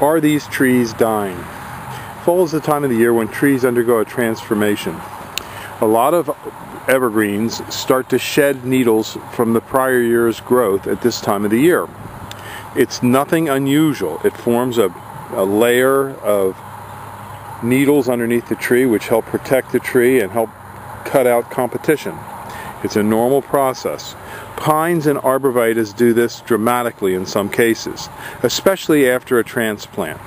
Are these trees dying? Fall is the time of the year when trees undergo a transformation. A lot of evergreens start to shed needles from the prior year's growth at this time of the year. It's nothing unusual. It forms a layer of needles underneath the tree which help protect the tree and help cut out competition. It's a normal process. Pines and arborvitaes do this dramatically in some cases, especially after a transplant.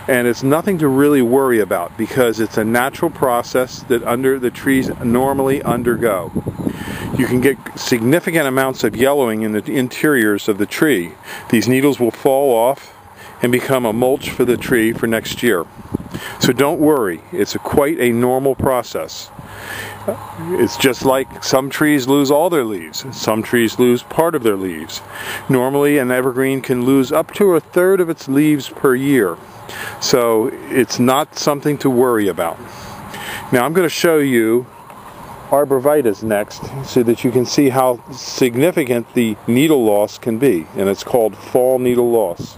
And it's nothing to really worry about because it's a natural process that the trees normally undergo. You can get significant amounts of yellowing in the interiors of the tree. These needles will fall off and become a mulch for the tree for next year. So don't worry, it's quite a normal process. It's just like some trees lose all their leaves. Some trees lose part of their leaves. Normally an evergreen can lose up to 1/3 of its leaves per year. So it's not something to worry about. Now I'm going to show you arborvitaes next so that you can see how significant the needle loss can be. And it's called fall needle loss.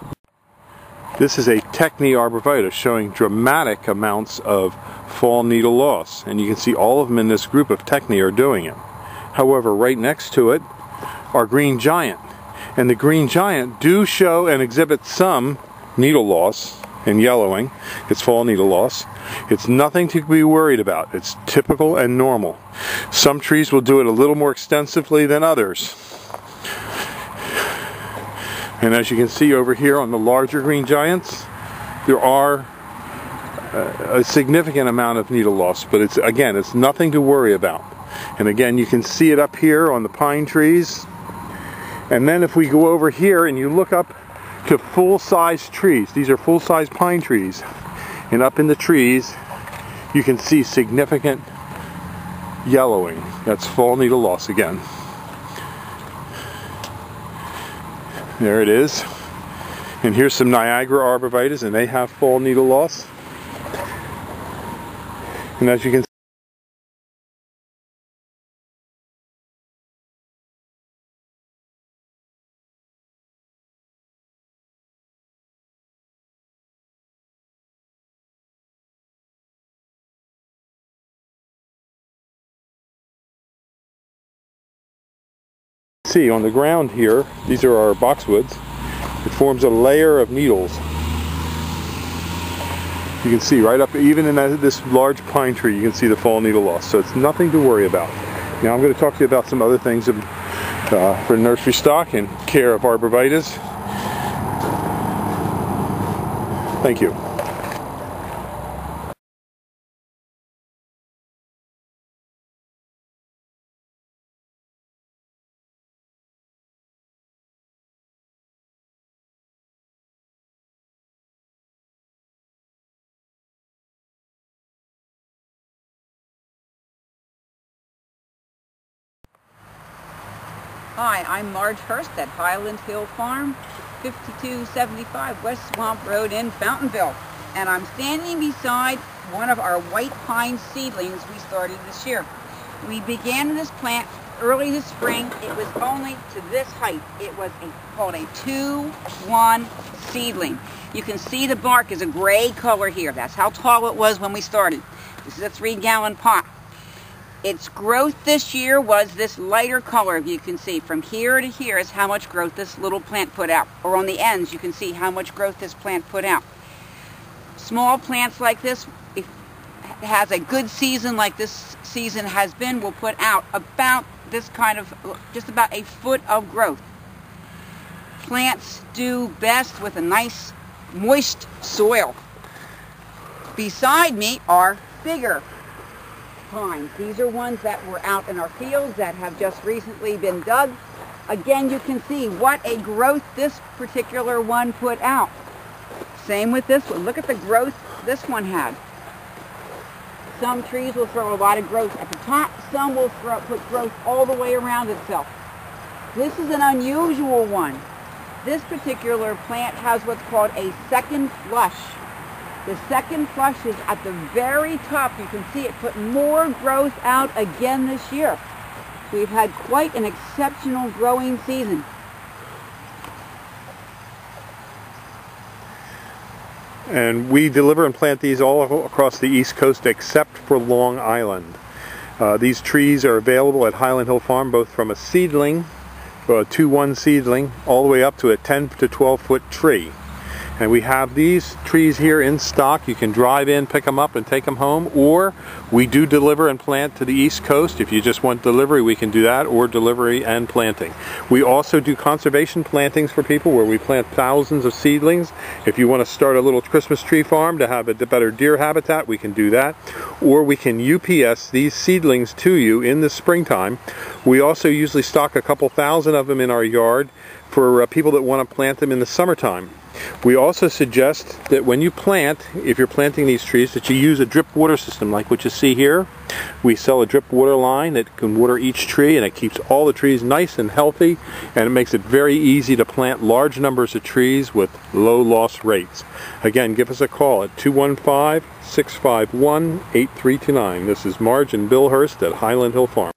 This is a Techni arborvitae showing dramatic amounts of fall needle loss, and you can see all of them in this group of Techni are doing it. However, right next to it are green giant, and the green giant do show and exhibit some needle loss and yellowing. It's fall needle loss. It's nothing to be worried about. It's typical and normal. Some trees will do it a little more extensively than others. And as you can see over here on the larger green giants, there are a significant amount of needle loss, but it's nothing to worry about. And again, you can see it up here on the pine trees. And then if we go over here and you look up to full-size trees, these are full-size pine trees, and up in the trees you can see significant yellowing. That's fall needle loss again. There it is. And here's some Niagara arborvitaes, and they have fall needle loss. And as you can see on the ground here, these are our boxwoods. It forms a layer of needles. You can see right up, even in this large pine tree, you can see the fall needle loss. So it's nothing to worry about. Now I'm going to talk to you about some other things for nursery stock and care of arborvitaes. Thank you. Hi, I'm Marge Hurst at Highland Hill Farm, 5275 West Swamp Road in Fountainville. And I'm standing beside one of our white pine seedlings we started this year. We began this plant early this spring. It was only to this height. It was called a 2-1 seedling. You can see the bark is a gray color here. That's how tall it was when we started. This is a 3-gallon pot. Its growth this year was this lighter color. You can see from here to here is how much growth this little plant put out. Or on the ends you can see how much growth this plant put out. Small plants like this, if it has a good season like this season has been, will put out about this kind of, just about 1 foot of growth. Plants do best with a nice moist soil. Beside me are bigger pines. These are ones that were out in our fields that have just recently been dug. Again, you can see what a growth this particular one put out. Same with this one. Look at the growth this one had. Some trees will throw a lot of growth at the top. Some will put growth all the way around itself. This is an unusual one. This particular plant has what's called a second flush. The second flush is at the very top. You can see it put more growth out again this year. We've had quite an exceptional growing season. And we deliver and plant these all across the East Coast except for Long Island. These trees are available at Highland Hill Farm, both from a seedling, a 2-1 seedling, all the way up to a 10 to 12 foot tree. And we have these trees here in stock. You can drive in, pick them up, and take them home. Or we do deliver and plant to the East Coast. If you just want delivery, we can do that, or delivery and planting. We also do conservation plantings for people where we plant thousands of seedlings. If you want to start a little Christmas tree farm to have a better deer habitat, we can do that. Or we can UPS these seedlings to you in the springtime. We also usually stock a couple thousand of them in our yard for people that want to plant them in the summertime. We also suggest that when you plant, if you're planting these trees, that you use a drip water system like what you see here. We sell a drip water line that can water each tree, and it keeps all the trees nice and healthy, and it makes it very easy to plant large numbers of trees with low loss rates. Again, give us a call at 215-651-8329. This is Marge and Bill Hurst at Highland Hill Farm.